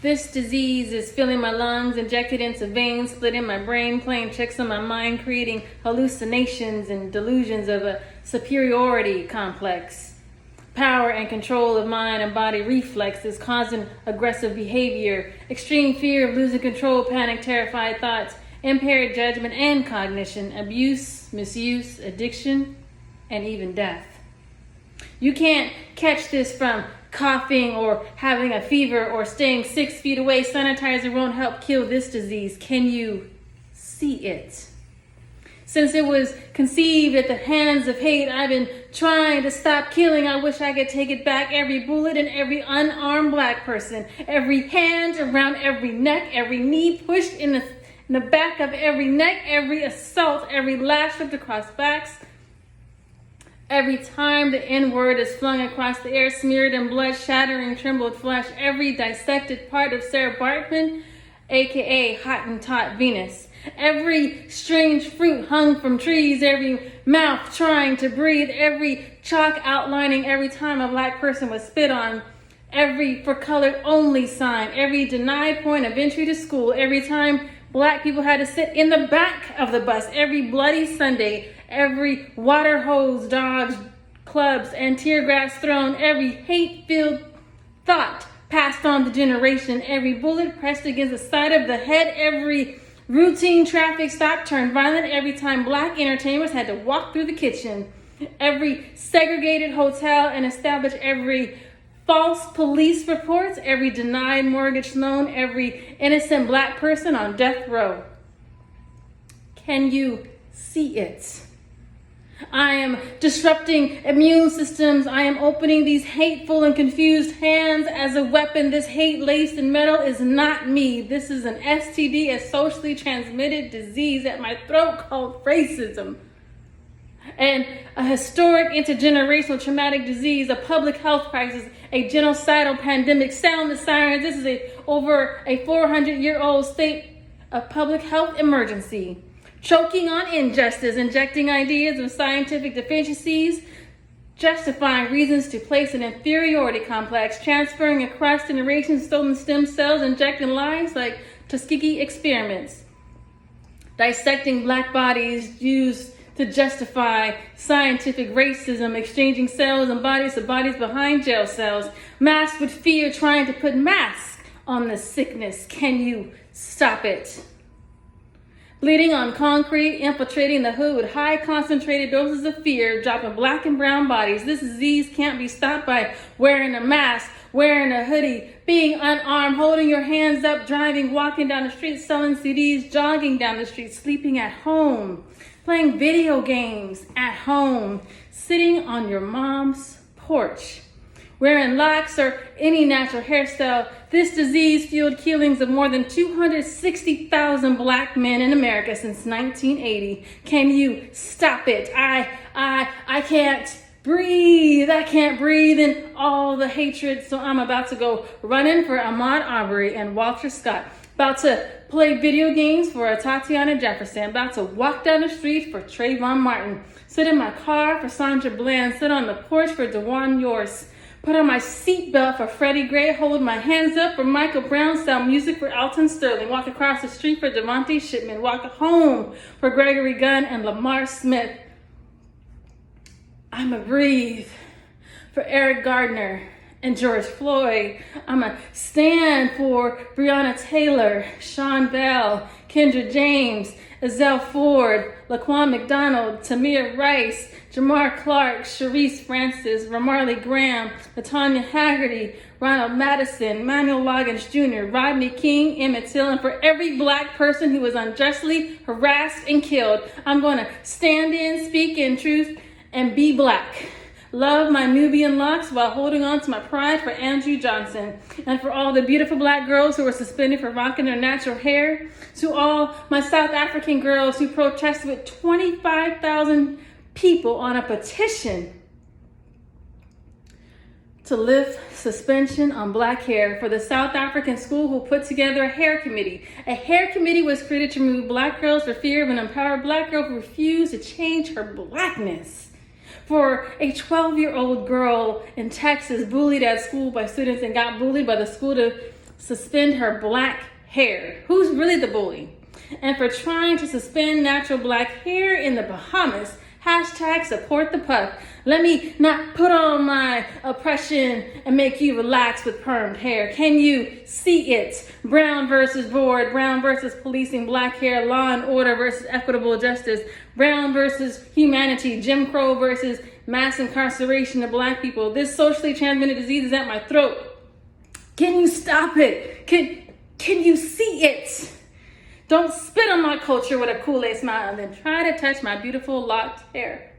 This disease is filling my lungs, injected into veins, splitting my brain, playing tricks on my mind, creating hallucinations and delusions of a superiority complex. Power and control of mind and body reflexes, causing aggressive behavior, extreme fear of losing control, panic, terrified thoughts, impaired judgment and cognition, abuse, misuse, addiction, and even death. You can't catch this from coughing or having a fever or staying 6 feet away. Sanitizer won't help kill this disease. Can you see it? Since it was conceived at the hands of hate, I've been trying to stop killing. I wish I could take it back. Every bullet in every unarmed black person, every hand around every neck, every knee pushed in the back of every neck, every assault, every lash ripped across backs, every time the N-word is flung across the air, smeared in blood, shattering trembled flesh, every dissected part of Sarah Bartman, aka Hottentot Venus, every strange fruit hung from trees, every mouth trying to breathe, every chalk outlining every time a black person was spit on, every for colored only sign, every denied point of entry to school, every time black people had to sit in the back of the bus, every bloody Sunday, every water hose dodged, clubs and tear gas thrown, every hate-filled thought passed on to generation, every bullet pressed against the side of the head, every routine traffic stop turned violent, every time black entertainers had to walk through the kitchen, every segregated hotel and established, every false police reports, every denied mortgage loan, every innocent black person on death row. Can you see it? I am disrupting immune systems. I am opening these hateful and confused hands as a weapon. This hate laced in metal is not me. This is an STD, a socially transmitted disease at my throat called racism. And a historic intergenerational traumatic disease, a public health crisis, a genocidal pandemic. Sound the sirens. This is over a 400-year-old state of public health emergency. Choking on injustice, injecting ideas of scientific deficiencies, justifying reasons to place an inferiority complex, transferring across generations stolen stem cells, injecting lies like Tuskegee experiments, dissecting black bodies used to justify scientific racism, exchanging cells and bodies to bodies behind jail cells, masked with fear, trying to put masks on the sickness. Can you stop it? Bleeding on concrete, infiltrating the hood with high concentrated doses of fear, dropping black and brown bodies. This disease can't be stopped by wearing a mask, wearing a hoodie, being unarmed, holding your hands up, driving, walking down the street, selling CDs, jogging down the street, sleeping at home, playing video games at home, sitting on your mom's porch, wearing locks or any natural hairstyle. This disease fueled killings of more than 260,000 black men in America since 1980. Can you stop it? I can't breathe. I can't breathe in all the hatred. So I'm about to go running for Ahmaud Arbery and Walter Scott. About to play video games for Tatiana Jefferson. About to walk down the street for Trayvon Martin. Sit in my car for Sandra Bland. Sit on the porch for DeJuan Yorce. Put on my seatbelt for Freddie Gray. Hold my hands up for Michael Brown. Style music for Alton Sterling. Walk across the street for Devontae Shipman. Walk home for Gregory Gunn and Lamar Smith. I'ma breathe for Eric Gardner and George Floyd. I'ma stand for Breonna Taylor, Sean Bell, Kendra James, Ezell Ford, Laquan McDonald, Tamir Rice, Jamar Clark, Sharice Francis, Ramarley Graham, Latanya Haggerty, Ronald Madison, Manuel Loggins Jr., Rodney King, Emmett Till, and for every black person who was unjustly harassed and killed. I'm going to stand in, speak in truth, and be black. Love my Nubian locks while holding on to my pride for Andrew Johnson. And for all the beautiful black girls who were suspended for rocking their natural hair. To all my South African girls who protested with 25,000 people on a petition to lift suspension on black hair. For the South African school who put together a hair committee. A hair committee was created to remove black girls for fear of an empowered black girl who refused to change her blackness. For a 12-year-old girl in Texas bullied at school by students and got bullied by the school to suspend her black hair. Who's really the bully? And for trying to suspend natural black hair in the Bahamas. Hashtag support the puff. Let me not put on my oppression and make you relax with permed hair. Can you see it? Brown versus board, Brown versus policing, black hair, law and order versus equitable justice, Brown versus humanity, Jim Crow versus mass incarceration of black people. This socially transmitted disease is at my throat. Can you stop it? Can you see it? Don't spit on my culture with a Kool-Aid smile and then try to touch my beautiful locked hair.